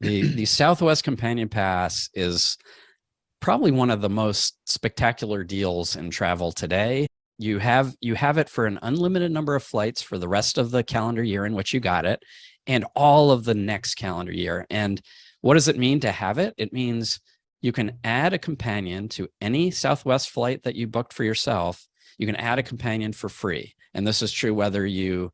The Southwest Companion Pass is probably one of the most spectacular deals in travel today. You have it for an unlimited number of flights for the rest of the calendar year in which you got it, and all of the next calendar year. And what does it mean to have it? It means you can add a companion to any Southwest flight that you booked for yourself. You can add a companion for free, and this is true whether you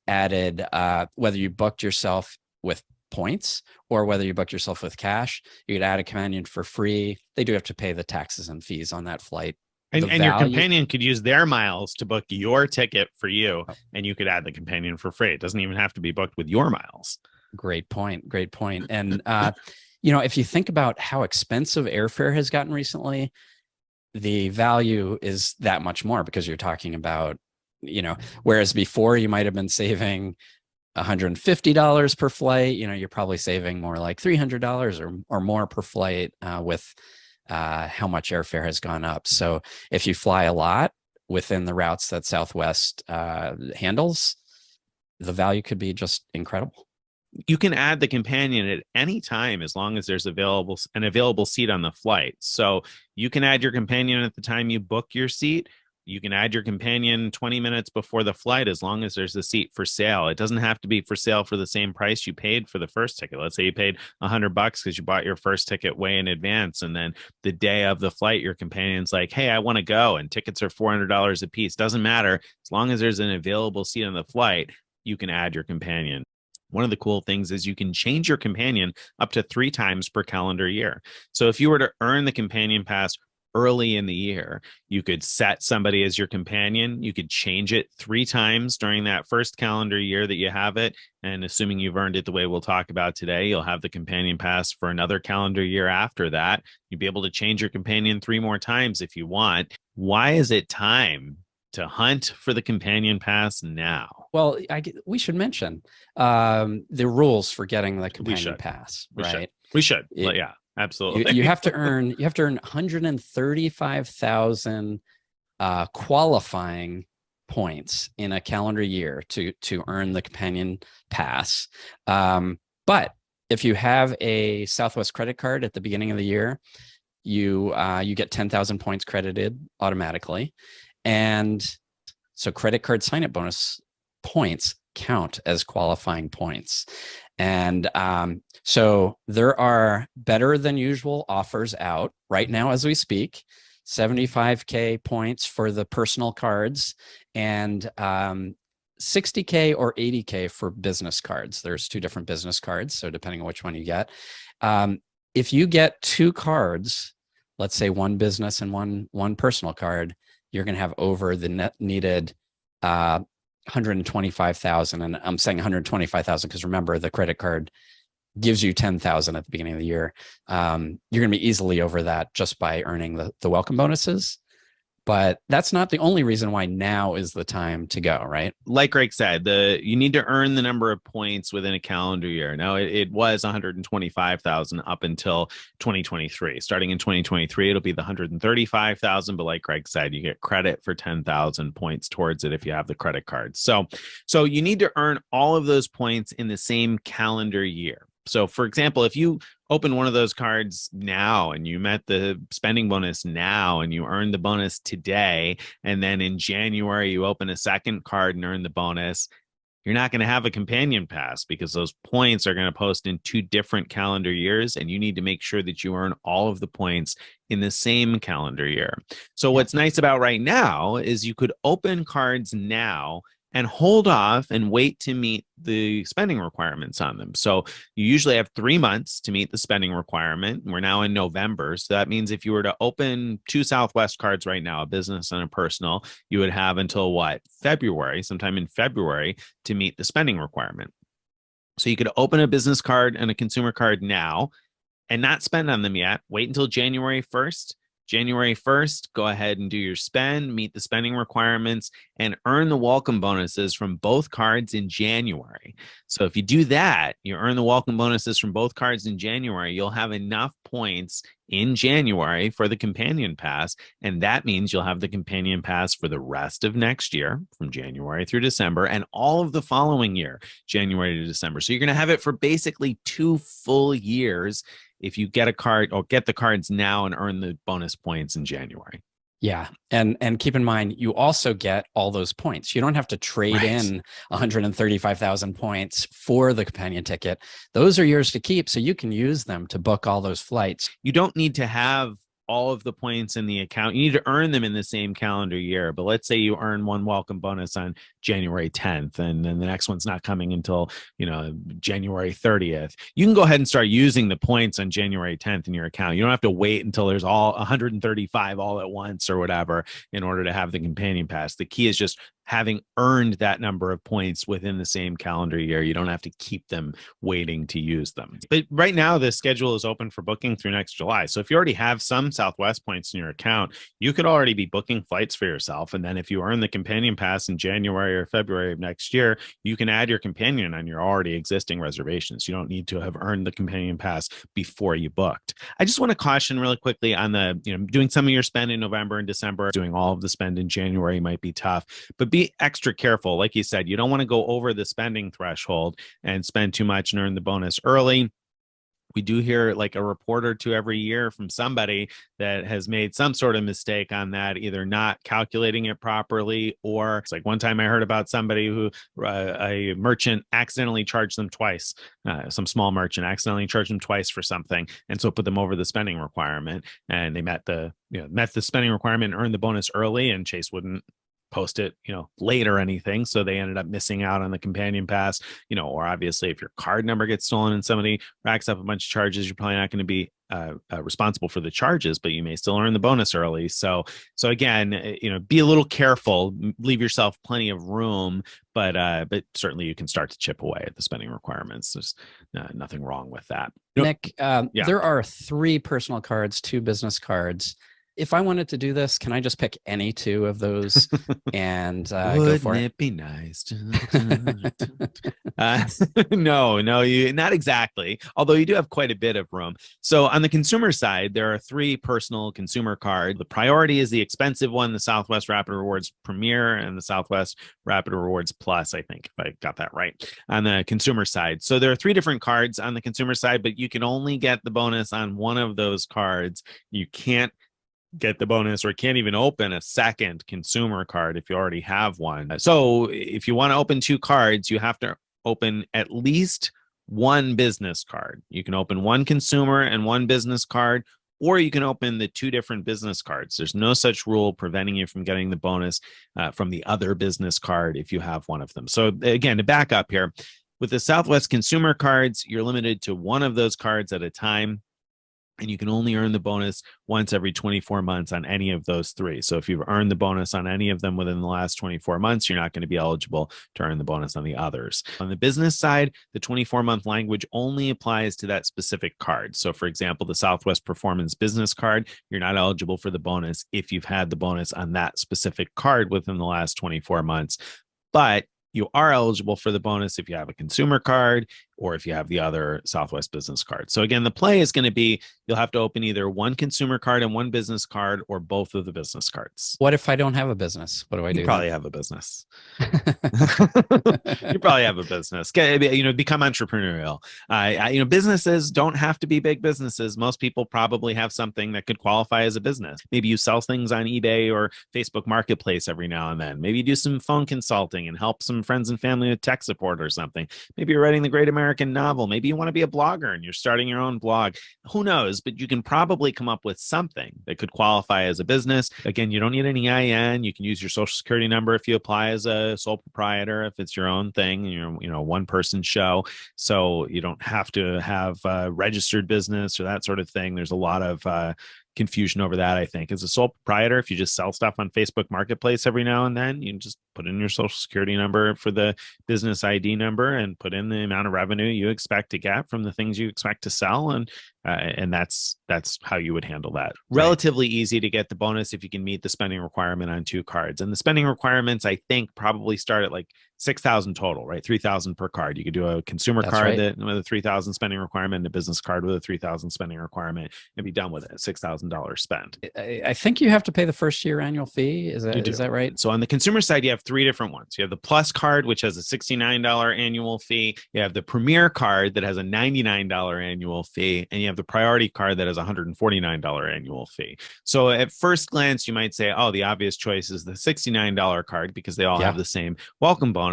booked yourself with points or whether you booked yourself with cash. You could add a companion for free. They do have to pay the taxes and fees on that flight. And your companion could use their miles to book your ticket for you, and you could add the companion for free. It doesn't even have to be booked with your miles. Great point. Great point. And, if you think about how expensive airfare has gotten recently, the value is that much more because you're talking about, whereas before you might have been saving $150 per flight, you're probably saving more like $300 or more per flight with how much airfare has gone up. So if you fly a lot within the routes that Southwest handles, the value could be just incredible. You can add the companion at any time as long as there's an available seat on the flight. So you can add your companion at the time you book your seat. You can add your companion 20 minutes before the flight as long as there's a seat for sale. It doesn't have to be for sale for the same price you paid for the first ticket. Let's say you paid $100 because you bought your first ticket way in advance. And then the day of the flight, your companion's like, hey, I want to go. And tickets are $400 a piece. Doesn't matter. As long as there's an available seat on the flight, you can add your companion. One of the cool things is you can change your companion up to 3 times per calendar year. So if you were to earn the companion pass early in the year, you could set somebody as your companion. You could change it 3 times during that first calendar year that you have it. And assuming you've earned it the way we'll talk about today, you'll have the companion pass for another calendar year after that. You'll be able to change your companion 3 more times if you want. Why is it time to hunt for the companion pass now? Well, we should mention the rules for getting the companion pass, right? We should. Yeah, absolutely. You have to earn 135,000 qualifying points in a calendar year to earn the companion pass. But if you have a Southwest credit card at the beginning of the year, you get 10,000 points credited automatically. And so credit card sign-up bonus points count as qualifying points. And so there are better than usual offers out right now as we speak. 75K points for the personal cards and 60K or 80K for business cards. There's 2 different business cards, so depending on which one you get. If you get 2 cards, let's say 1 business and one personal card, you're going to have over the net needed 125,000. And I'm saying 125,000 because remember, the credit card gives you 10,000 at the beginning of the year. You're going to be easily over that just by earning the welcome bonuses. But that's not the only reason why now is the time to go, right? Like Greg said, you need to earn the number of points within a calendar year. Now, it was 125,000 up until 2023. Starting in 2023, it'll be the 135,000. But like Greg said, you get credit for 10,000 points towards it if you have the credit card. So you need to earn all of those points in the same calendar year. So, for example, if you open one of those cards now and you met the spending bonus now and you earn the bonus today, and then in January you open a second card and earn the bonus, you're not going to have a companion pass because those points are going to post in 2 different calendar years, and you need to make sure that you earn all of the points in the same calendar year. So what's nice about right now is you could open cards now and hold off and wait to meet the spending requirements on them. So you usually have 3 months to meet the spending requirement. We're now in November. So that means if you were to open 2 Southwest cards right now, a business and a personal, you would have until February, sometime in February, to meet the spending requirement. So you could open a business card and a consumer card now and not spend on them yet. Wait until January 1st January 1st, go ahead and do your spend, meet the spending requirements, and earn the welcome bonuses from both cards in January. So if you do that, you earn the welcome bonuses from both cards in January, you'll have enough points in January for the companion pass. And that means you'll have the companion pass for the rest of next year, from January through December, and all of the following year, January to December. So you're going to have it for basically 2 full years if you get a card or get the cards now and earn the bonus points in January. Yeah. And keep in mind, you also get all those points. You don't have to trade in 135,000 points for the companion ticket. Those are yours to keep, so you can use them to book all those flights. You don't need to have all of the points in the account. You need to earn them in the same calendar year. But let's say you earn one welcome bonus on January 10th, and then the next one's not coming until, January 30th. You can go ahead and start using the points on January 10th in your account. You don't have to wait until there's all 135 all at once or whatever in order to have the companion pass. The key is just having earned that number of points within the same calendar year. You don't have to keep them waiting to use them. But right now, the schedule is open for booking through next July. So if you already have some Southwest points in your account, you could already be booking flights for yourself. And then if you earn the companion pass in January or February of next year, you can add your companion on your already existing reservations. You don't need to have earned the companion pass before you booked. I just want to caution really quickly on the, doing some of your spend in November and December, doing all of the spend in January might be tough, but be extra careful. Like you said, you don't want to go over the spending threshold and spend too much and earn the bonus early. We do hear like a report or two every year from somebody that has made some sort of mistake on that, either not calculating it properly, or it's like one time I heard about somebody who a merchant accidentally charged them twice. Some small merchant accidentally charged them twice for something, and so put them over the spending requirement, and they met the spending requirement and earned the bonus early, and Chase wouldn't post it late or anything, so they ended up missing out on the companion pass. Or obviously if your card number gets stolen and somebody racks up a bunch of charges, you're probably not going to be responsible for the charges, but you may still earn the bonus early. So again, be a little careful, leave yourself plenty of room, but certainly you can start to chip away at the spending requirements. There's nothing wrong with that. Nick, there are 3 personal cards, 2 business cards. If I wanted to do this, can I just pick any 2 of those and go for it? Wouldn't it be nice? No, not exactly. Although you do have quite a bit of room. So on the consumer side, there are 3 personal consumer cards. The priority is the expensive one, the Southwest Rapid Rewards Premier and the Southwest Rapid Rewards Plus, I think, if I got that right, on the consumer side. So there are 3 different cards on the consumer side, but you can only get the bonus on one of those cards. You can't get the bonus or can't even open a second consumer card if you already have one. So if you want to open 2 cards, you have to open at least 1 business card. You can open 1 consumer and 1 business card, or you can open the 2 different business cards. There's no such rule preventing you from getting the bonus from the other business card if you have one of them. So again, to back up here, with the Southwest consumer cards, you're limited to 1 of those cards at a time. And you can only earn the bonus once every 24 months on any of those 3. So if you've earned the bonus on any of them within the last 24 months, you're not going to be eligible to earn the bonus on the others. On the business side, the 24-month language only applies to that specific card. So for example, the Southwest Performance Business Card, you're not eligible for the bonus if you've had the bonus on that specific card within the last 24 months. But you are eligible for the bonus if you have a consumer card or if you have the other Southwest business card. So again, the play is going to be you'll have to open either 1 consumer card and 1 business card or both of the business cards. What if I don't have a business? What do I do? You probably have a business. You probably have a business. Become entrepreneurial. Businesses don't have to be big businesses. Most people probably have something that could qualify as a business. Maybe you sell things on eBay or Facebook Marketplace every now and then. Maybe you do some phone consulting and help some friends and family with tech support or something. Maybe you're writing the Great American Novel. Maybe you want to be a blogger and you're starting your own blog. Who knows? But you can probably come up with something that could qualify as a business. Again, you don't need any EIN. You can use your social security number if you apply as a sole proprietor, if it's your own thing, you're one-person show. So you don't have to have a registered business or that sort of thing. There's a lot of confusion over that. I think as a sole proprietor, if you just sell stuff on Facebook Marketplace every now and then, you can just put in your social security number for the business ID number and put in the amount of revenue you expect to get from the things you expect to sell, and that's how you would handle that. Right. Relatively easy to get the bonus if you can meet the spending requirement on 2 cards, and the spending requirements I think probably start at like 6,000 total, right? 3,000 per card. You could do a consumer That's card right. that with a 3,000 spending requirement, and a business card with a 3,000 spending requirement, and be done with it. $6,000 spend. I think you have to pay the first year annual fee. Is that right? So on the consumer side, you have 3 different ones. You have the Plus card, which has a $69 annual fee. You have the Premier card that has a $99 annual fee, and you have the Priority card that has a $149 annual fee. So at first glance, you might say, oh, the obvious choice is the $69 card because they all have the same welcome bonus.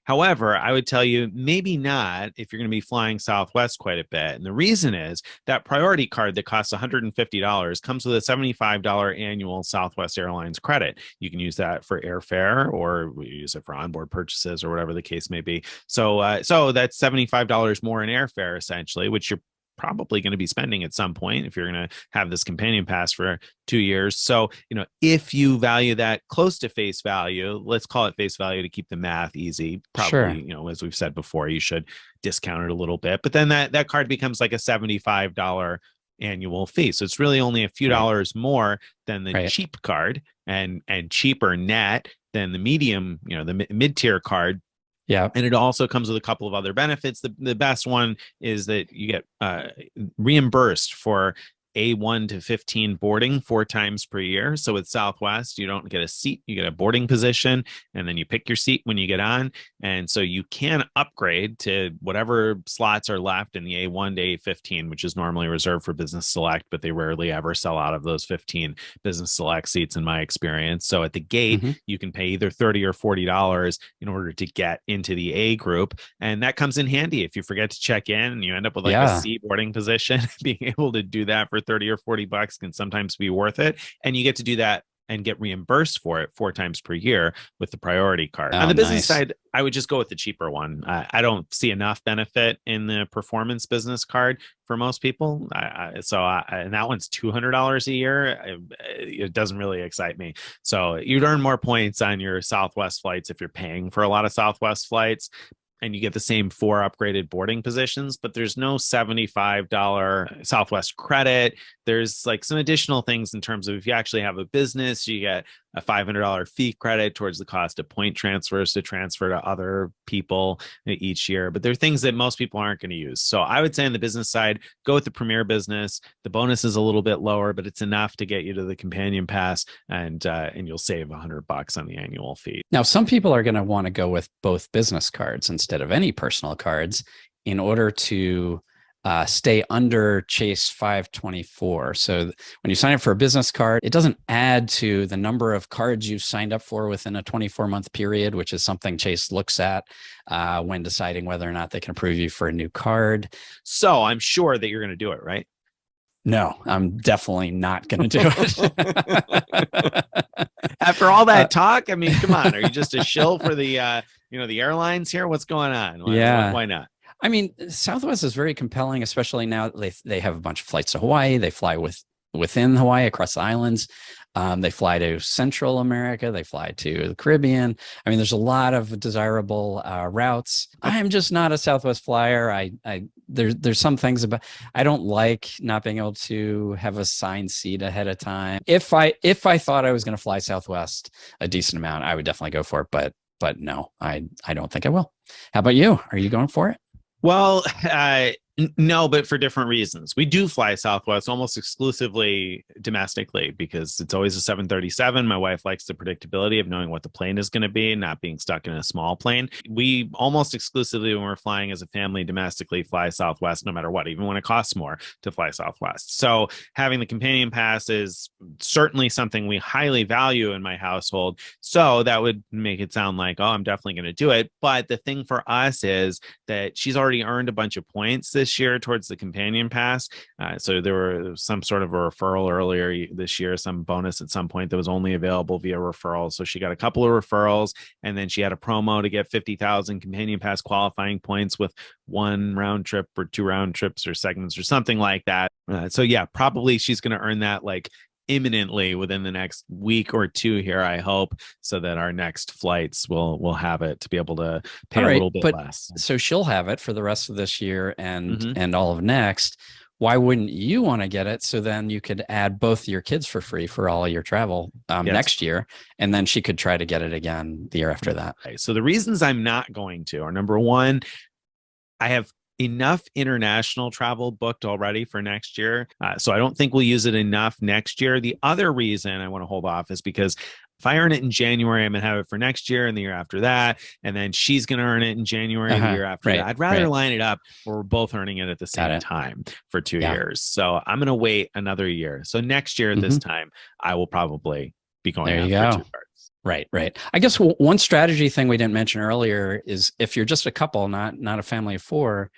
However, I would tell you maybe not if you're going to be flying Southwest quite a bit. And the reason is that Priority card that costs $150 comes with a $75 annual Southwest Airlines credit. You can use that for airfare, or we use it for onboard purchases, or whatever the case may be. So that's $75 more in airfare essentially, which you're probably going to be spending at some point if you're going to have this companion pass for 2 years. So, if you value that close to face value, let's call it face value to keep the math easy. Probably, Sure. As we've said before, you should discount it a little bit, but then that card becomes like a $75 annual fee. So it's really only a few dollars more than the cheap card, and cheaper net than the medium, the mid-tier card. Yeah. And it also comes with a couple of other benefits. The best one is that you get reimbursed for A1 to 15 boarding 4 times per year. So with Southwest, you don't get a seat, you get a boarding position, and then you pick your seat when you get on. And so you can upgrade to whatever slots are left in the A1 to A15, which is normally reserved for Business Select, but they rarely ever sell out of those 15 Business Select seats in my experience. So at the gate, you can pay either $30 or $40 in order to get into the A group. And that comes in handy if you forget to check in and you end up with like a C boarding position. Being able to do that for 30 or 40 bucks can sometimes be worth it. And you get to do that and get reimbursed for it 4 times per year with the Priority card. On the business side, I would just go with the cheaper one. I don't see enough benefit in the Performance Business card for most people. And that one's $200 a year. It doesn't really excite me. So you'd earn more points on your Southwest flights if you're paying for a lot of Southwest flights, and you get the same 4 upgraded boarding positions, but there's no $75 Southwest credit. There's like some additional things in terms of if you actually have a business, you get a $500 fee credit towards the cost of point transfers to transfer to other people each year. But there are things that most people aren't going to use. So I would say on the business side, go with the Premier Business. The bonus is a little bit lower, but it's enough to get you to the companion pass, and you'll save $100 on the annual fee. Now, some people are going to want to go with both business cards instead of any personal cards in order to stay under Chase 524. So when you sign up for a business card, it doesn't add to the number of cards you've signed up for within a 24-month period, which is something Chase looks at when deciding whether or not they can approve you for a new card. So I'm sure that you're going to do it, right? No, I'm definitely not going to do it. After all that talk, I mean, come on, are you just a shill for the the airlines here? What's going on? Why not? I mean, Southwest is very compelling, especially now they have a bunch of flights to Hawaii. They fly within Hawaii across the islands. They fly to Central America. They fly to the Caribbean. I mean, there's a lot of desirable routes. I'm just not a Southwest flyer. There's some things about, I don't like not being able to have a assigned seat ahead of time. If I thought I was going to fly Southwest a decent amount, I would definitely go for it. But no, I don't think I will. How about you? Are you going for it? Well, no, but for different reasons. We do fly Southwest almost exclusively domestically because it's always a 737. My wife likes the predictability of knowing what the plane is going to be, not being stuck in a small plane. We almost exclusively, when we're flying as a family domestically, fly Southwest no matter what, even when it costs more to fly Southwest. So having the companion pass is certainly something we highly value in my household. So that would make it sound like, oh, I'm definitely going to do it. But the thing for us is that she's already earned a bunch of points this this year towards the companion pass. So there was some sort of a referral earlier this year, some bonus at some point that was only available via referral. So she got a couple of referrals, and then she had a promo to get 50,000 companion pass qualifying points with 1 round trip or 2 round trips or segments or something like that. So yeah, probably she's going to earn that like imminently within the next week or 2 here, I hope, so that our next flights will have it to be able to pay a little bit less. So she'll have it for the rest of this year and Mhm. and all of next. Why wouldn't you want to get it? So then you could add both your kids for free for all of your travel Yes. next year, and then she could try to get it again the year after that. Okay, so the reasons I'm not going to are, number one, I have enough international travel booked already for next year. So I don't think we'll use it enough next year. The other reason I want to hold off is because if I earn it in January, I'm going to have it for next year and the year after that. And then she's going to earn it in January the year after that. I'd rather line it up where we're both earning it at the same time for 2 years. So I'm going to wait another year. So next year at this time, I will probably be going after 2 cards. Right. I guess one strategy thing we didn't mention earlier is if you're just a couple, not a family of 4,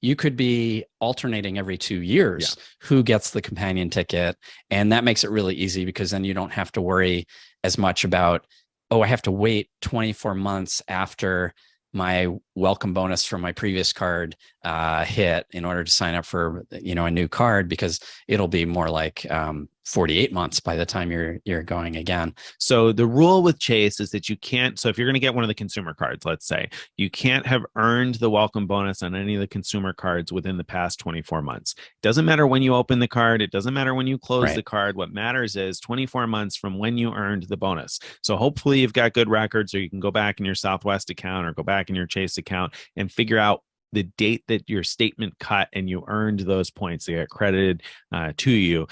you could be alternating every 2 years who gets the companion ticket. And that makes it really easy because then you don't have to worry as much about, oh, I have to wait 24 months after my welcome bonus from my previous card hit in order to sign up for, a new card, because it'll be more like 48 months by the time you're going again. So the rule with Chase is that you can't, so if you're going to get one of the consumer cards, let's say, you can't have earned the welcome bonus on any of the consumer cards within the past 24 months. It doesn't matter when you open the card. It doesn't matter when you close the card. What matters is 24 months from when you earned the bonus. So hopefully you've got good records, or you can go back in your Southwest account or go back in your Chase account and figure out the date that your statement cut and you earned those points. They get credited to you,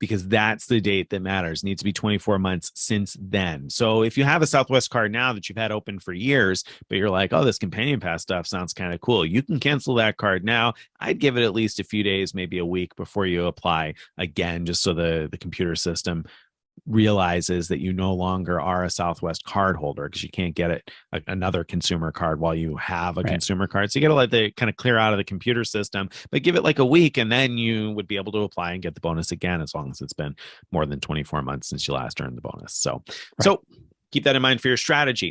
because that's the date that matters. It needs to be 24 months since then. So if you have a Southwest card now that you've had open for years, but you're like, oh, this companion pass stuff sounds kind of cool, you can cancel that card now. I'd give it at least a few days, maybe a week before you apply again, just so the computer system realizes that you no longer are a Southwest card holder, because you can't get it another consumer card while you have a consumer card. So you got to let it kind of clear out of the computer system, but give it like a week, and then you would be able to apply and get the bonus again, as long as it's been more than 24 months since you last earned the bonus. So keep that in mind for your strategy.